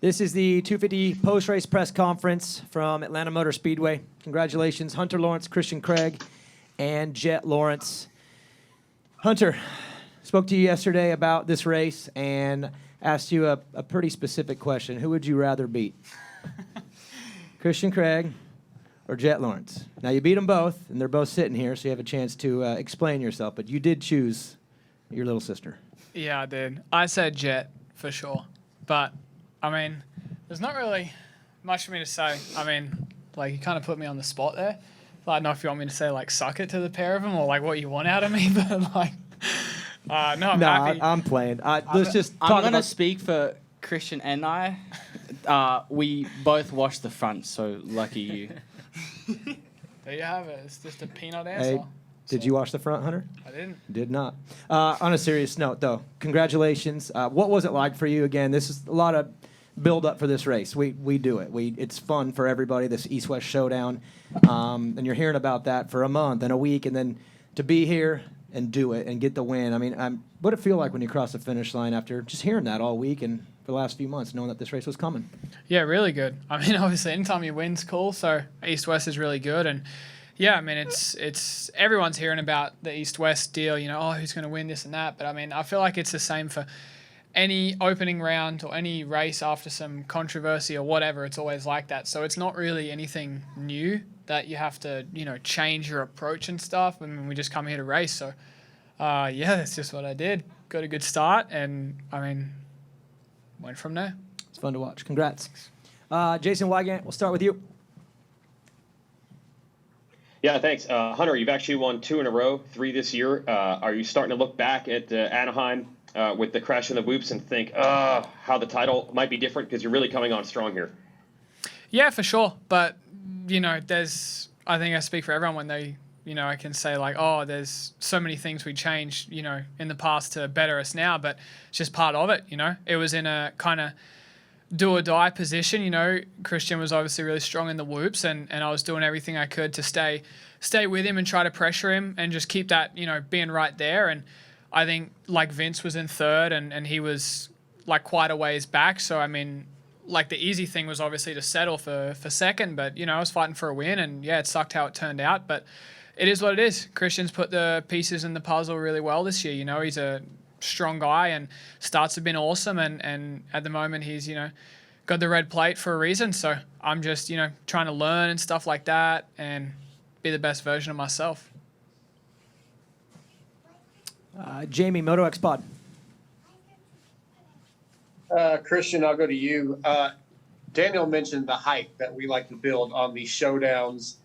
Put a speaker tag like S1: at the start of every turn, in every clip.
S1: This is the 250 post-race press conference from Atlanta Motor Speedway. Congratulations, Hunter Lawrence, Christian Craig, and Jett Lawrence. Hunter, spoke to you yesterday about this race and asked you a pretty specific question. Who would you rather beat? Christian Craig or Jett Lawrence? Now, you beat them both, and they're both sitting here, so you have a chance to explain yourself, but you did choose your little sister.
S2: Yeah, I did. I said Jett for sure, but I mean, there's not really much for me to say. I mean, like, you kind of put me on the spot there. I don't know if you want me to say, like, suck it to the pair of them or, like, what you want out of me, but, like, no, I'm happy.
S1: I'm playing. Let's just talk
S3: I'm going to speak for Christian and I. We both watched the front, so lucky you.
S2: There you have it. It's just a peanut answer.
S1: Hey, did you watch the front, Hunter?
S2: I didn't.
S1: Did not. On a serious note, though, congratulations. What was it like for you? Again, this is a lot of build up for this race. We do it. It's fun for everybody, this East-West showdown. And you're hearing about that for a month and a week, and then to be here and do it and get the win. I mean, what did it feel like when you crossed the finish line after just hearing that all week and for the last few months, knowing that this race was coming?
S2: Yeah, really good. I mean, obviously, anytime you win's cool, so East-West is really good. And, yeah, I mean, it's everyone's hearing about the East-West deal, you know, oh, who's going to win this and that. But, I mean, I feel like it's the same for any opening round or any race after some controversy or whatever. It's always like that. So it's not really anything new that you have to, you know, change your approach and stuff. I mean, we just come here to race. So, yeah, that's just what I did. Got a good start and, I mean, went from there.
S1: It's fun to watch. Congrats. Jason Wygant, we'll start with you.
S4: Yeah, thanks. Hunter, you've actually won 2 in a row, 3 this year. Are you starting to look back at Anaheim with the crash in the whoops and think how the title might be different because you're really coming on strong here?
S2: Yeah, for sure. But, you know, I think I speak for everyone when they, you know, I can say like, oh, there's so many things we changed, you know, in the past to better us now, but it's just part of it, you know. It was in a kind of do or die position, you know. Christian was obviously really strong in the whoops, and I was doing everything I could to stay with him and try to pressure him and just keep that, you know, being right there. And I think like Vince was in third and he was like quite a ways back. So, I mean, like the easy thing was obviously to settle for second, but, you know, I was fighting for a win and yeah, it sucked how it turned out, but it is what it is. Christian's put the pieces in the puzzle really well this year. You know, he's a strong guy and starts have been awesome. And at the moment he's, you know, got the red plate for a reason. So I'm just, you know, trying to learn and stuff like that and be the best version of myself.
S1: Jamie, Moto X Pod.
S5: Christian, I'll go to you. Daniel mentioned the hype that we like to build on these showdowns.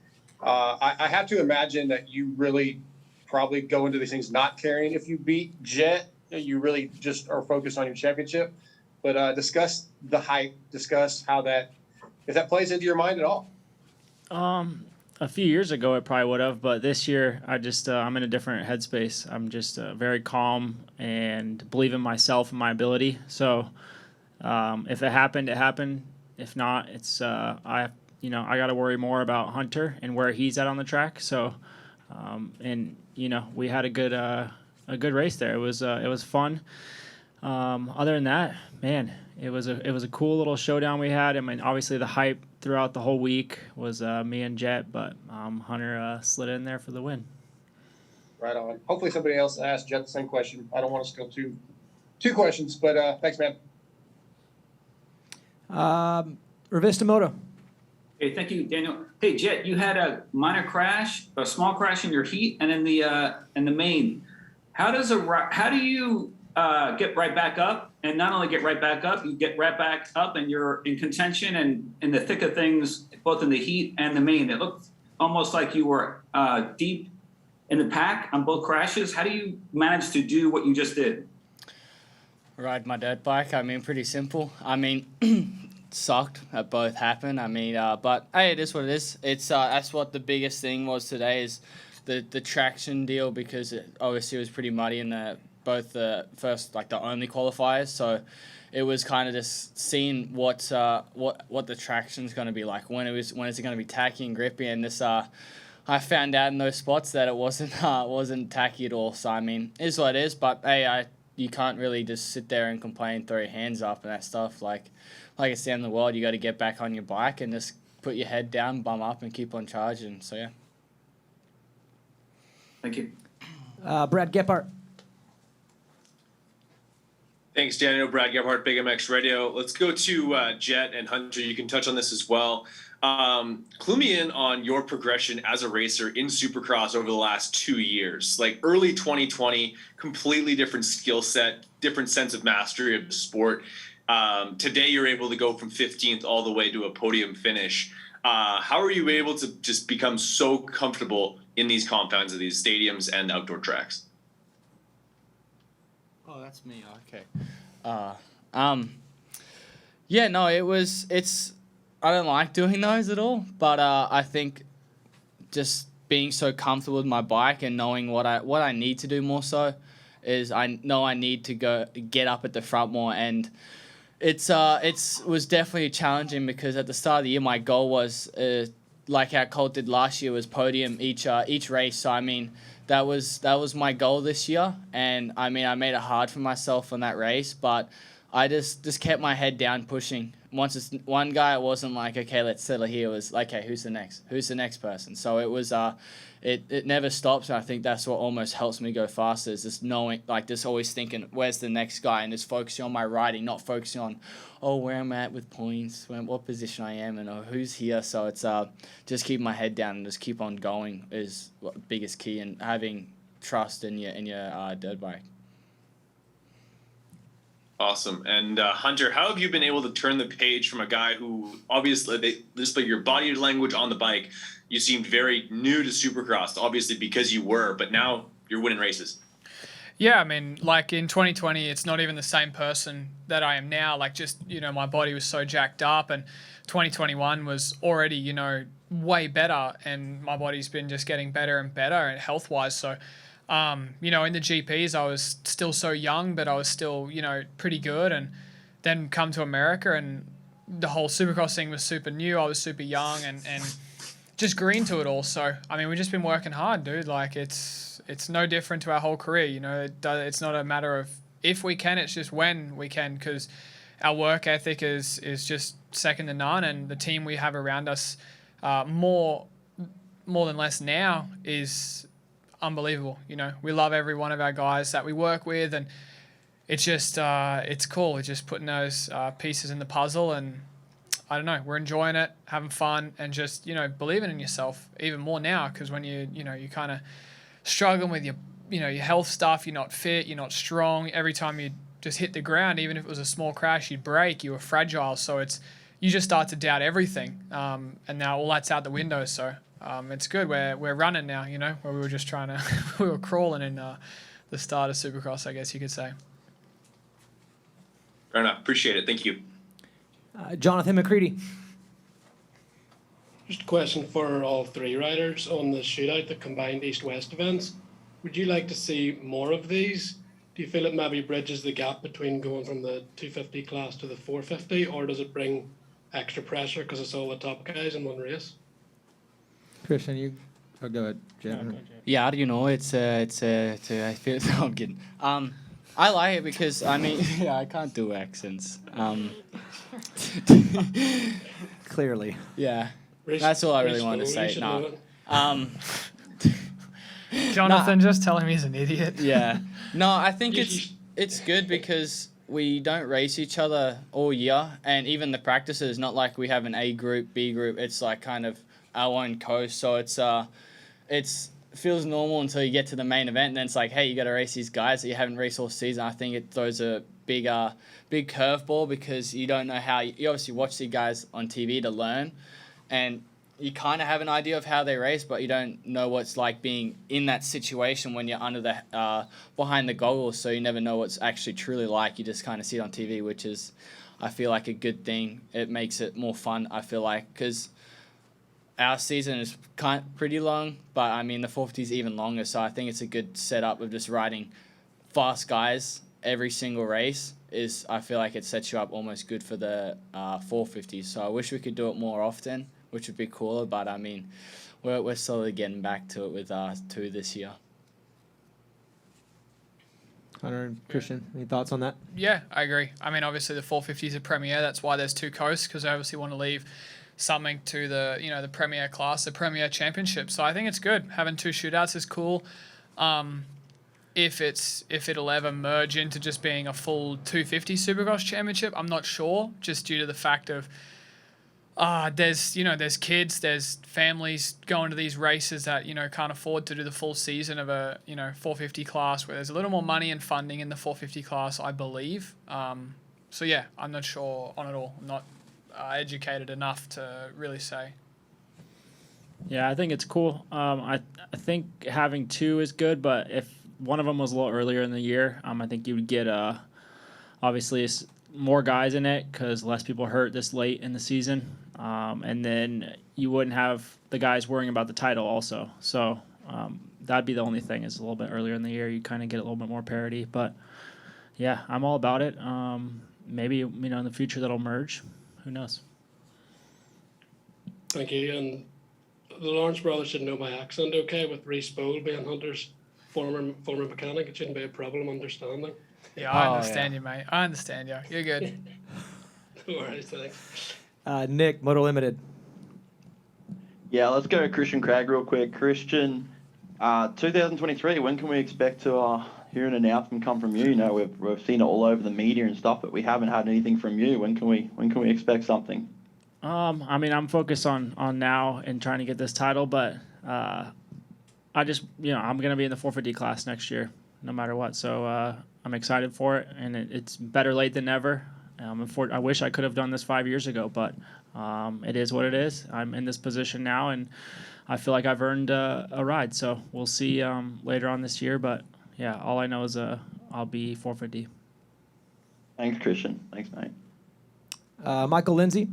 S5: I have to imagine that you really probably go into these things not caring if you beat Jett. You really just are focused on your championship. But discuss the hype. Discuss how if that plays into your mind at all.
S6: A few years ago, it probably would have, but this year, I'm in a different headspace. I'm just very calm and believe in myself and my ability. So, if it happened, it happened. If not, it's I got to worry more about Hunter and where he's at on the track. So, and you know, we had a good race there. It was fun. Other than that, man, it was a cool little showdown we had. I mean, obviously the hype throughout the whole week was me and Jett, but Hunter slid in there for the win.
S5: Right on. Hopefully somebody else asked Jett the same question. I don't want to steal two questions, but thanks, man.
S1: Revista Moto.
S7: Hey, thank you, Daniel. Hey, Jett, you had a minor crash, a small crash in your heat and in the main. How do you get right back up? And not only get right back up, you get right back up and you're in contention and in the thick of things, both in the heat and the main. It looked almost like you were deep in the pack on both crashes. How do you manage to do what you just did?
S3: Ride my dirt bike. I mean, pretty simple. I mean, sucked that both happened. I mean, but hey, it is what it is. It's that's what the biggest thing was today is the traction deal, because obviously it was pretty muddy in both the first, like the only qualifiers. So it was kind of just seeing what the traction's going to be like. When is it going to be tacky and grippy? And this I found out in those spots that it wasn't tacky at all. So I mean, it is what it is. But hey, you can't really just sit there and complain, throw your hands up and that stuff. Like it's the end of the world. You got to get back on your bike and just put your head down, bum up, and keep on charging. So yeah.
S7: Thank you.
S1: Brad Gephardt.
S8: Thanks, Daniel. Brad Gebhardt, Big MX Radio. Let's go to Jett and Hunter. You can touch on this as well. Clue me in on your progression as a racer in Supercross over the last 2 years. Like early 2020, completely different skill set, different sense of mastery of the sport. Today, you're able to go from 15th all the way to a podium finish. How are you able to just become so comfortable in these compounds of these stadiums and outdoor tracks?
S3: Oh, that's me. Okay. Yeah, no, it's, I don't like doing those at all, but I think just being so comfortable with my bike and knowing what I need to do more so is I know I need to get up at the front more, and it was definitely challenging because at the start of the year my goal was like how Colt did last year, was podium each race. So I mean that was my goal this year, and I mean I made it hard for myself on that race, but I just kept my head down pushing. Once it's one guy, it wasn't like, okay, let's settle here. It was like, okay, who's the next person? So it was it never stops, and I think that's what almost helps me go faster, is just knowing, like, just always thinking, where's the next guy, and just focusing on my riding, not focusing on, oh, where I'm at with points, what position I am, and who's here. So it's just keep my head down and just keep on going is the biggest key, and having trust in your dirt bike.
S8: Awesome. And Hunter, how have you been able to turn the page from a guy who obviously, just by your body language on the bike, you seemed very new to Supercross, obviously because you were, but now you're winning races?
S2: Yeah, I mean, like in 2020, it's not even the same person that I am now. Like, just, my body was so jacked up, and 2021 was already, way better, and my body's been just getting better and better health-wise. So, in the GPs, I was still so young, but I was still, pretty good. And then come to America, and the whole Supercross thing was super new. I was super young and just green to it all. So, I mean, we've just been working hard, dude. Like, it's no different to our whole career. It's not a matter of if we can, it's just when we can, because our work ethic is just second to none. And the team we have around us, more than less now, is unbelievable. We love every one of our guys that we work with, and it's just it's cool. It's just putting those pieces in the puzzle, and I don't know, we're enjoying it, having fun, and just believing in yourself even more now, because when you kind of struggling with your health stuff, you're not fit, you're not strong. Every time you just hit the ground, even if it was a small crash, you'd break, you were fragile. So you just start to doubt everything, and now all that's out the window. So it's good. We're running now, where we were just trying to, we were crawling in the start of Supercross, I guess you could say.
S8: Fair enough. Appreciate it. Thank you.
S1: Jonathan McCready.
S9: Just a question for all three riders on the shootout, the combined East-West events. Would you like to see more of these? Do you feel it maybe bridges the gap between going from the 250 class to the 450, or does it bring extra pressure because it's all the top guys in one race?
S1: Christian, go ahead, Jett.
S3: Yeah, it's I feel, no, I'm kidding. I like it because, I mean, I can't do accents.
S1: Clearly.
S3: Yeah, that's all I really wanted to say. No.
S2: Jonathan, just tell him he's an idiot.
S3: Yeah. No, I think it's good because we don't race each other all year, and even the practices, not like we have an A group, B group. It's like kind of our own coast, so it's feels normal until you get to the main event, and then it's like, hey, you got to race these guys that you haven't raced all season. I think it throws a big curveball because you don't know how. You obviously watch the guys on TV to learn, and you kind of have an idea of how they race, but you don't know what's like being in that situation when you're under the behind the goggles. So you never know what's actually truly like. You just kind of see it on TV, which is, I feel like, a good thing. It makes it more fun, I feel like, because our season is pretty long, but I mean the 450 is even longer. So I think it's a good setup of just riding fast guys every single race. I feel like it sets you up almost good for the 450. So I wish we could do it more often, which would be cooler. But I mean, we're slowly getting back to it with 2 this year.
S1: Hunter and Christian, any thoughts on that?
S2: Yeah, I agree. I mean, obviously the 450 is a premier. That's why there's two coasts, because they obviously want to leave something to the the premier class, the premier championship. So I think it's good. Having two shootouts is cool. If it'll ever merge into just being a full 250 Supercross championship, I'm not sure. Just due to the fact of there's kids, there's families going to these races that can't afford to do the full season of a 450 class, where there's a little more money and funding in the 450 class, I believe. So yeah, I'm not sure on it all. I'm not educated enough to really say.
S6: Yeah, I think it's cool. I think having two is good, but if one of them was a little earlier in the year, I think you would get obviously more guys in it because less people hurt this late in the season, and then you wouldn't have the guys worrying about the title also. So that'd be the only thing, is a little bit earlier in the year you kind of get a little bit more parity. But yeah, I'm all about it. Maybe in the future that'll merge. Who knows?
S9: Thank you. And the Lawrence brothers should know my accent okay, with Reese Bowl being Hunter's former mechanic. It shouldn't be a problem understanding.
S2: Yeah, I understand you, mate. I understand you. You're good.
S9: All right, thanks.
S1: Nick, Moto Limited.
S10: Yeah, let's go to Christian Craig real quick. Christian, 2023, when can we expect to hear an announcement come from you? We've seen it all over the media and stuff, but we haven't had anything from you. When can we expect something?
S6: I'm focused on now and trying to get this title, but I just I'm gonna be in the 450 class next year, no matter what. So I'm excited for it, and it's better late than never. I wish I could have done this 5 years ago, but it is what it is. I'm in this position now, and I feel like I've earned a ride. So we'll see later on this year. But yeah, all I know is I'll be 450.
S10: Thanks, Christian. Thanks, mate.
S1: Michael Lindsay.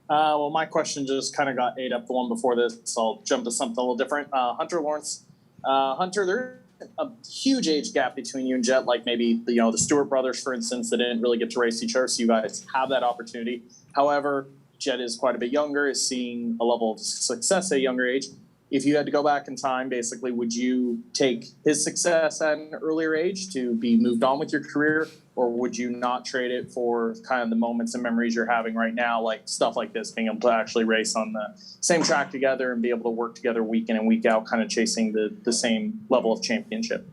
S11: Well, my question just kind of got ate up the one before this, so I'll jump to something a little different. Hunter Lawrence. Hunter, there's a huge age gap between you and Jett, like maybe the Stewart brothers, for instance, that didn't really get to race each other, so you guys have that opportunity. However, Jett is quite a bit younger, is seeing a level of success at a younger age. If you had to go back in time, basically, would you take his success at an earlier age to be moved on with your career, or would you not trade it for kind of the moments and memories you're having right now, like stuff like this, being able to actually race on the same track together and be able to work together week in and week out, kind of chasing the same level of championship?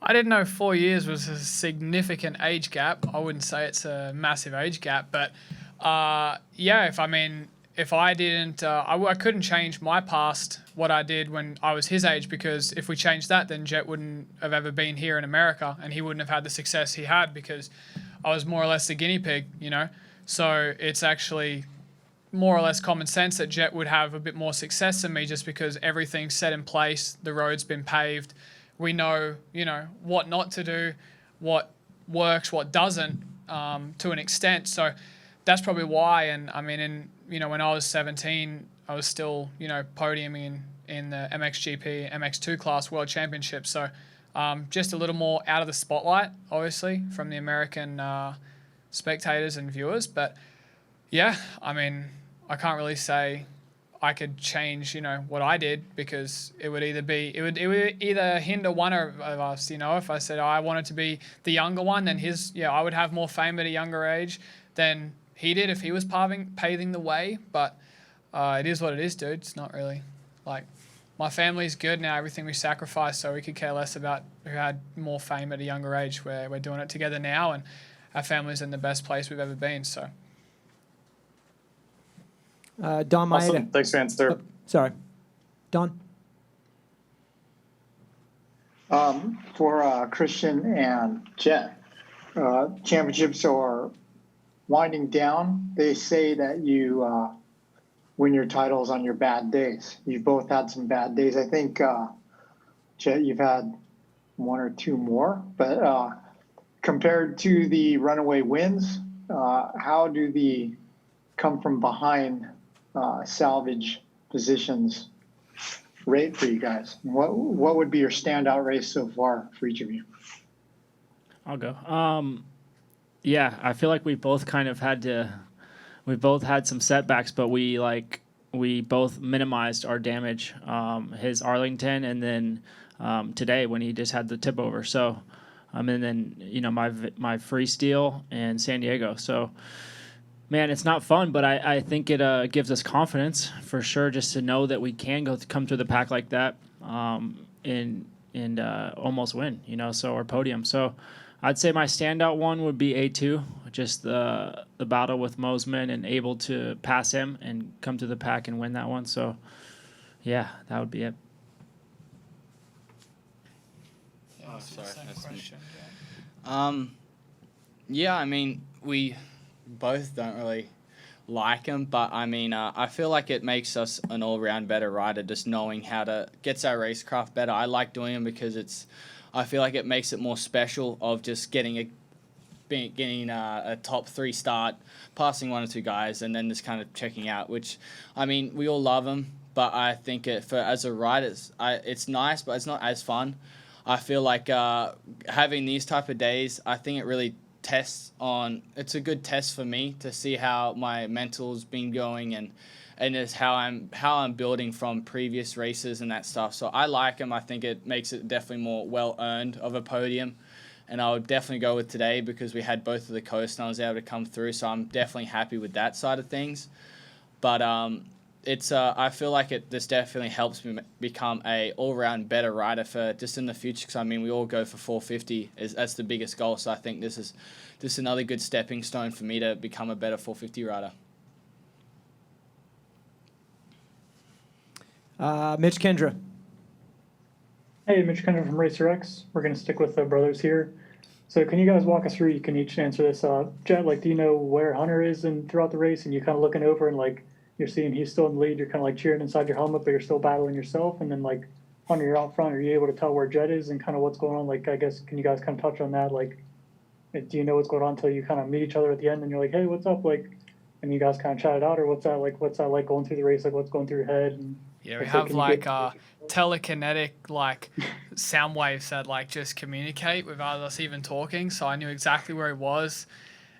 S2: I didn't know 4 years was a significant age gap. I wouldn't say it's a massive age gap, but if I didn't, I couldn't change my past, what I did when I was his age, because if we changed that, then Jett wouldn't have ever been here in America, and he wouldn't have had the success he had, because I was more or less the guinea pig, So it's actually more or less common sense that Jett would have a bit more success than me, just because everything's set in place, the road's been paved, we know, what not to do, what works, what doesn't, to an extent. So that's probably why. And I mean, when I was 17, I was still, podiuming in the MXGP, MX2 class World Championship. So just a little more out of the spotlight, obviously, from the American spectators and viewers. But yeah, I mean, I can't really say I could change, what I did, because it would either hinder one of us, if I said I wanted to be the younger one, then I would have more fame at a younger age than he did if he was paving the way. But it is what it is, dude. It's not really like, my family's good now, everything we sacrificed, so we could care less about who had more fame at a younger age. We're doing it together now, and our family's in the best place we've ever been. So
S1: Don Maeda.
S11: Awesome. Thanks for answering.
S1: Sorry. Don?
S12: For Christian and Jett, championships are winding down. They say that you win your titles on your bad days. You've both had some bad days. I think, Jett, you've had one or two more. But compared to the runaway wins, how do the come from behind salvage positions rate for you guys? What would be your standout race so far for each of you?
S6: I'll go. Yeah, I feel like we both kind of we both had some setbacks, but we both minimized our damage. His Arlington, and then today when he just had the tip over. So, and then my freestyle and San Diego. So, man, it's not fun, but I think it gives us confidence for sure, just to know that we can come through the pack like that, and almost win. So our podium. So, I'd say my standout one would be A2, just the battle with Mosman and able to pass him and come to the pack and win that one. So, yeah, that would be it.
S3: Oh, sorry, that's me. Yeah, I mean, we both don't really like him, but I mean, I feel like it makes us an all-round better rider, just knowing how to gets our racecraft better. I like doing them because I feel like it makes it more special of just getting a top 3 start, passing 1 or 2 guys, and then just kind of checking out. Which, I mean, we all love them, but I think as a rider, it's nice, but it's not as fun. I feel like having these type of days, I think it really it's a good test for me to see how my mental's been going and just how I'm building from previous races and that stuff. So I like them. I think it makes it definitely more well earned of a podium, and I would definitely go with today because we had both of the coasts and I was able to come through. So I'm definitely happy with that side of things. But I feel like this definitely helps me become a all-round better rider for just in the future. Because I mean, we all go for 450. That's the biggest goal. So I think this is another good stepping stone for me to become a better 450 rider.
S1: Mitch Kendra.
S13: Hey, Mitch Kendra from Racer X. We're going to stick with the brothers here. So can you guys walk us through? You can each answer this. Jett, do you know where Hunter is throughout the race, and you're kind of looking over and you're seeing he's still in the lead. You're kind of cheering inside your helmet, but you're still battling yourself. And then Hunter, you're out front. Are you able to tell where Jett is and kind of what's going on? I guess, can you guys kind of touch on that? Do you know what's going on until you kind of meet each other at the end and you're like, hey, what's up? And you guys kind of chat it out, or what's that like going through the race? What's going through your head? And
S2: yeah, we have telekinetic sound waves that just communicate without us even talking. So I knew exactly where he was.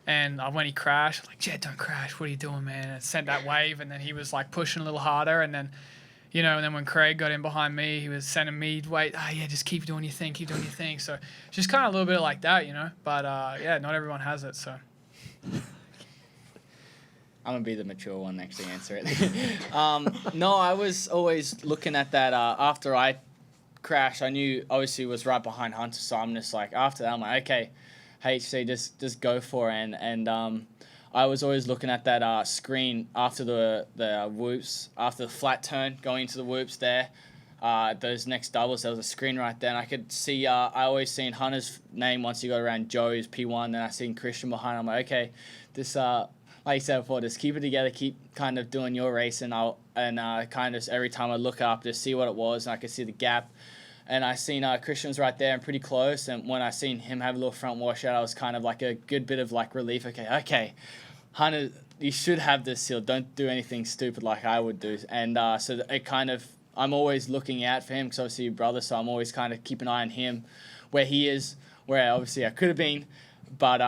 S2: And when he crashed, I was like, Jett, don't crash. What are you doing, man? And I sent that wave, and then he was pushing a little harder. And then, and then when Craig got in behind me, he was sending me wait. Yeah, just keep doing your thing. So just kind of a little bit like that, But yeah, not everyone has it. So
S3: I'm gonna be the mature one next to answer it. No, I was always looking at that after I crashed. I knew obviously it was right behind Hunter, so I'm just after that, I'm like, okay, HC, just go for it. And I was always looking at that screen after the whoops, after the flat turn, going into the whoops there. Those next doubles, there was a screen right there, and I could see, I always seen Hunter's name once he got around Joey's P1, then I seen Christian behind. I'm like, okay, this, like you said before, just keep it together, keep kind of doing your race, and kind of every time I look up, just see what it was, and I could see the gap. And I seen Christian was right there and pretty close. And when I seen him have a little front washout, I was kind of a good bit of relief. Okay, Hunter, you should have this sealed. Don't do anything stupid like I would do. And so it kind of, I'm always looking out for him because obviously your brother, so I'm always kind of keep an eye on him, where he is, where obviously I could have been. But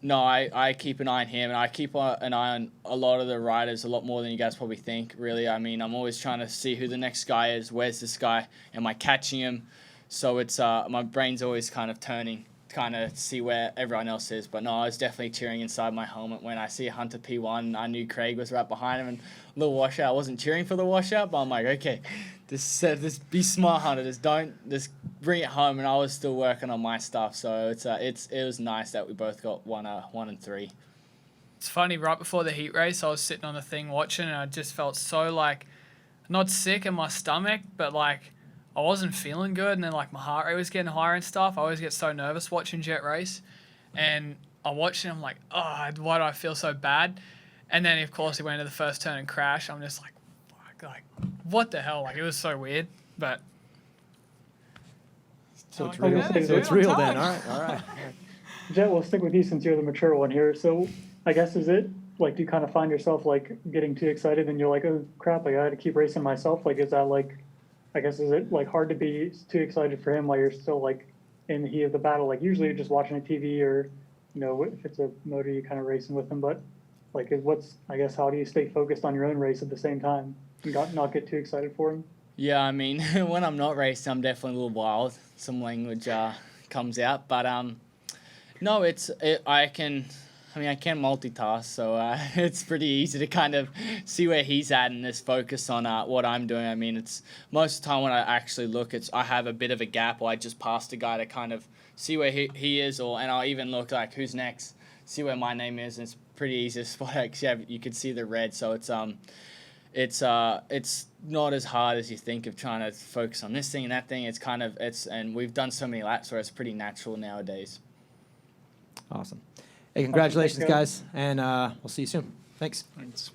S3: no, I keep an eye on him, and I keep an eye on a lot of the riders, a lot more than you guys probably think, really. I mean, I'm always trying to see who the next guy is, where's this guy, am I catching him? So it's my brain's always kind of turning, kind of see where everyone else is. But no, I was definitely cheering inside my helmet when I see Hunter P1. I knew Craig was right behind him, and a little washout. I wasn't cheering for the washout, but I'm like, okay, just be smart, Hunter. Just bring it home. And I was still working on my stuff, so it was nice that we both got 1 and 3.
S2: It's funny, right before the heat race, I was sitting on the thing watching, and I just felt so not sick in my stomach, but I wasn't feeling good, and then my heart rate was getting higher and stuff. I always get so nervous watching Jett race, and I watched it, I'm like, oh, why do I feel so bad? And then of course he went into the first turn and crashed. I'm just like, fuck, what the hell? It was so weird, but
S1: so it's real. So it's real then. All right.
S13: Jett, we'll stick with you since you're the mature one here. So I guess is it do you kind of find yourself getting too excited and you're like, oh crap, I got to keep racing myself? Is that I guess is it hard to be too excited for him while you're still in the heat of the battle? Usually you're just watching a TV or if it's a motor you kind of racing with him, but I guess how do you stay focused on your own race at the same time and not get too excited for him?
S3: Yeah, I mean, when I'm not racing, I'm definitely a little wild. Some language comes out, but no, I can multitask, so it's pretty easy to kind of see where he's at and just focus on what I'm doing. I mean, it's most of the time when I actually look, I have a bit of a gap, or I just pass a guy to kind of see where he is, and I'll even look like who's next, see where my name is, and it's pretty easy to spot. You can see the red, so it's not as hard as you think of trying to focus on this thing and that thing. And we've done so many laps where it's pretty natural nowadays.
S1: Awesome. Hey, congratulations, guys, and we'll see you soon. Thanks.
S6: Thanks.